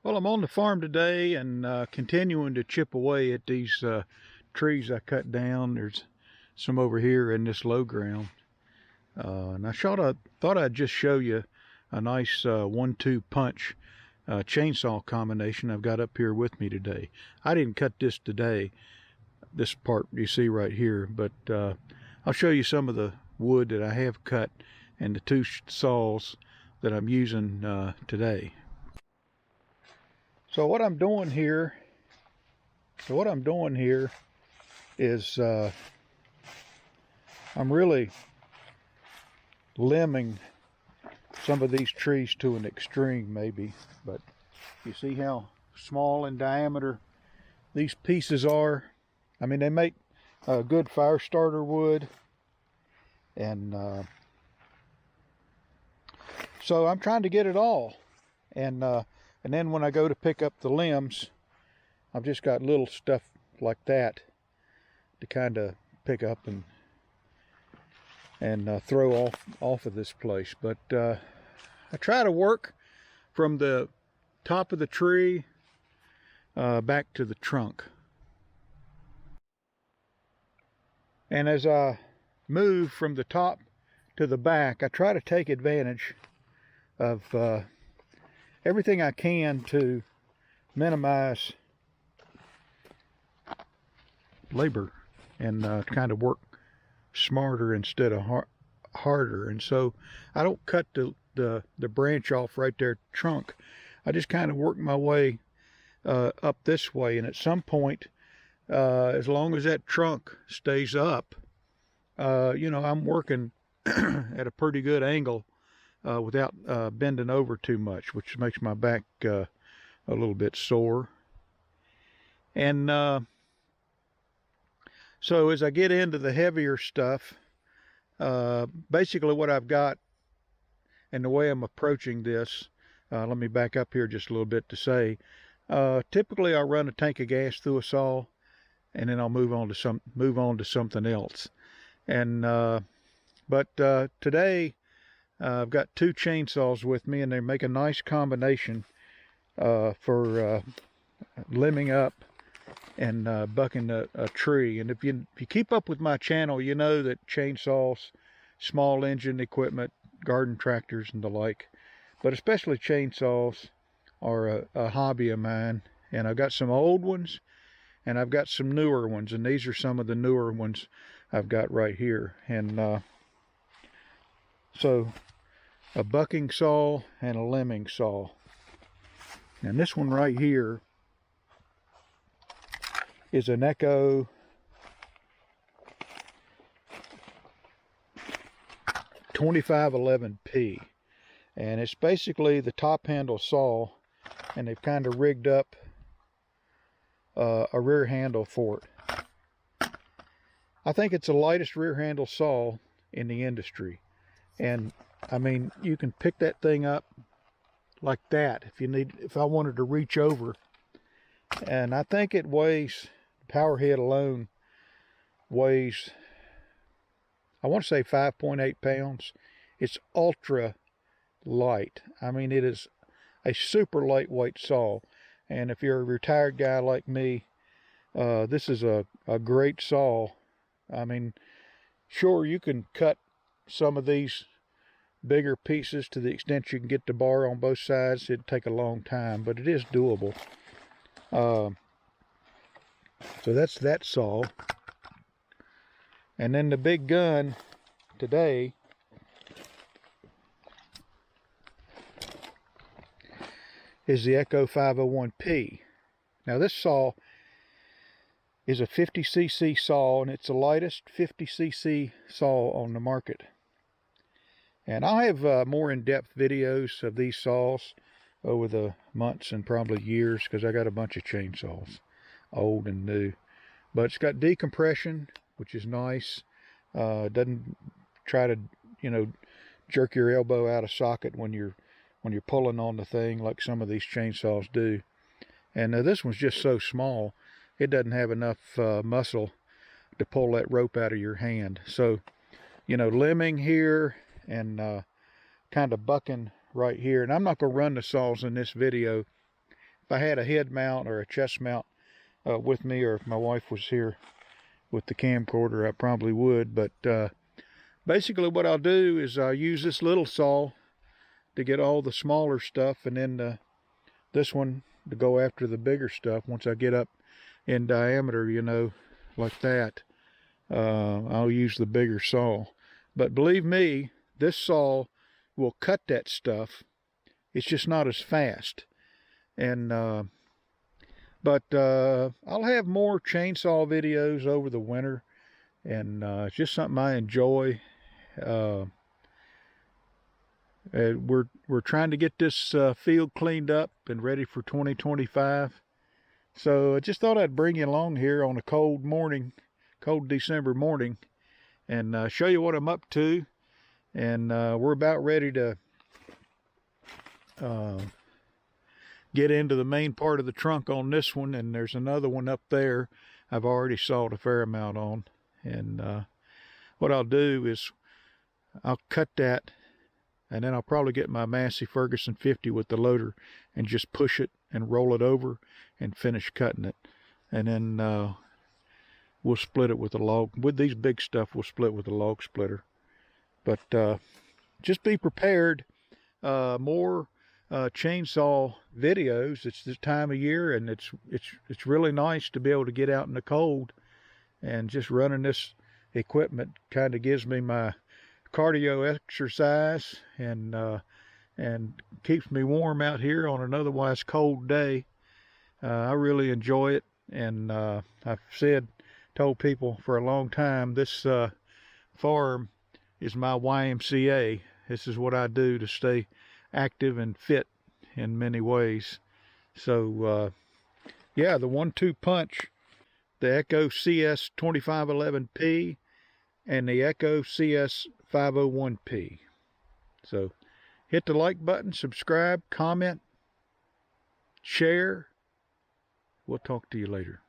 Well, I'm on the farm today and continuing to chip away at these trees I cut down. There's some over here in this low ground. And I thought I'd just show you a nice 1-2 punch chainsaw combination I've got up here with me today. I didn't cut this today, this part you see right here, but I'll show you some of the wood that I have cut and the two saws that I'm using today. So what I'm doing here is I'm really limbing some of these trees to an extreme maybe, but you see how small in diameter these pieces are. I mean, they make good fire starter wood, and so I'm trying to get it all, and then when I go to pick up the limbs, I've just got little stuff like that to kind of pick up and throw off of this place. But I try to work from the top of the tree back to the trunk. And as I move from the top to the back, I try to take advantage of everything I can to minimize labor and kind of work smarter instead of harder. And so I don't cut the branch off right there trunk. I just kind of work my way up this way, and at some point, as long as that trunk stays up, you know, I'm working at a pretty good angle without bending over too much, which makes my back a little bit sore. And so as I get into the heavier stuff, basically what I've got and the way I'm approaching this, let me back up here just a little bit to say, typically I'll run a tank of gas through a saw, and then I'll move on to something else. And but today I've got two chainsaws with me, and they make a nice combination for limbing up and bucking a tree. And if you keep up with my channel, you know that chainsaws, small engine equipment, garden tractors and the like, but especially chainsaws, are a hobby of mine. And I've got some old ones and I've got some newer ones, and these are some of the newer ones I've got right here. And so a bucking saw and a limbing saw. And this one right here is an Echo 2511P, and it's basically the top handle saw, and they've kind of rigged up a rear handle for it. I think it's the lightest rear handle saw in the industry, and I mean, you can pick that thing up like that if I wanted to reach over. And I think it weighs, power head alone weighs, I want to say 5.8 pounds. It's ultra light. I mean, it is a super lightweight saw. And if you're a retired guy like me, this is a great saw. I mean, sure, you can cut some of these bigger pieces to the extent you can get the bar on both sides. It'd take a long time, but it is doable. So that's that saw. And then the big gun today is the Echo 501P. Now this saw is a 50cc saw, and it's the lightest 50cc saw on the market. And I'll have more in-depth videos of these saws over the months and probably years, because I got a bunch of chainsaws, old and new. But it's got decompression, which is nice. Doesn't try to, you know, jerk your elbow out of socket when you're pulling on the thing like some of these chainsaws do. And this one's just so small, it doesn't have enough muscle to pull that rope out of your hand. So, you know, limbing here and kind of bucking right here. And I'm not going to run the saws in this video if I had a head mount or a chest mount with me, or if my wife was here with the camcorder, I probably would. But basically what I'll do is I'll use this little saw to get all the smaller stuff, and then this one to go after the bigger stuff. Once I get up in diameter, you know, like that, I'll use the bigger saw. But believe me, this saw will cut that stuff. It's just not as fast. And but I'll have more chainsaw videos over the winter, and it's just something I enjoy. We're trying to get this field cleaned up and ready for 2025. So I just thought I'd bring you along here on a cold December morning, and show you what I'm up to. And we're about ready to get into the main part of the trunk on this one, and there's another one up there I've already sawed a fair amount on. And what I'll do is I'll cut that, and then I'll probably get my Massey Ferguson 50 with the loader and just push it and roll it over and finish cutting it. And then we'll split it with a log. With these big stuff, we'll split with a log splitter. But just be prepared. More chainsaw videos. It's this time of year, and it's really nice to be able to get out in the cold, and just running this equipment kind of gives me my cardio exercise, and keeps me warm out here on an otherwise cold day. I really enjoy it, and I've told people for a long time, this farm is my YMCA. This is what I do to stay active and fit in many ways. So yeah, the 1-2 punch, the Echo CS-2511P and the Echo CS-501P. So hit the like button, subscribe, comment, share. We'll talk to you later.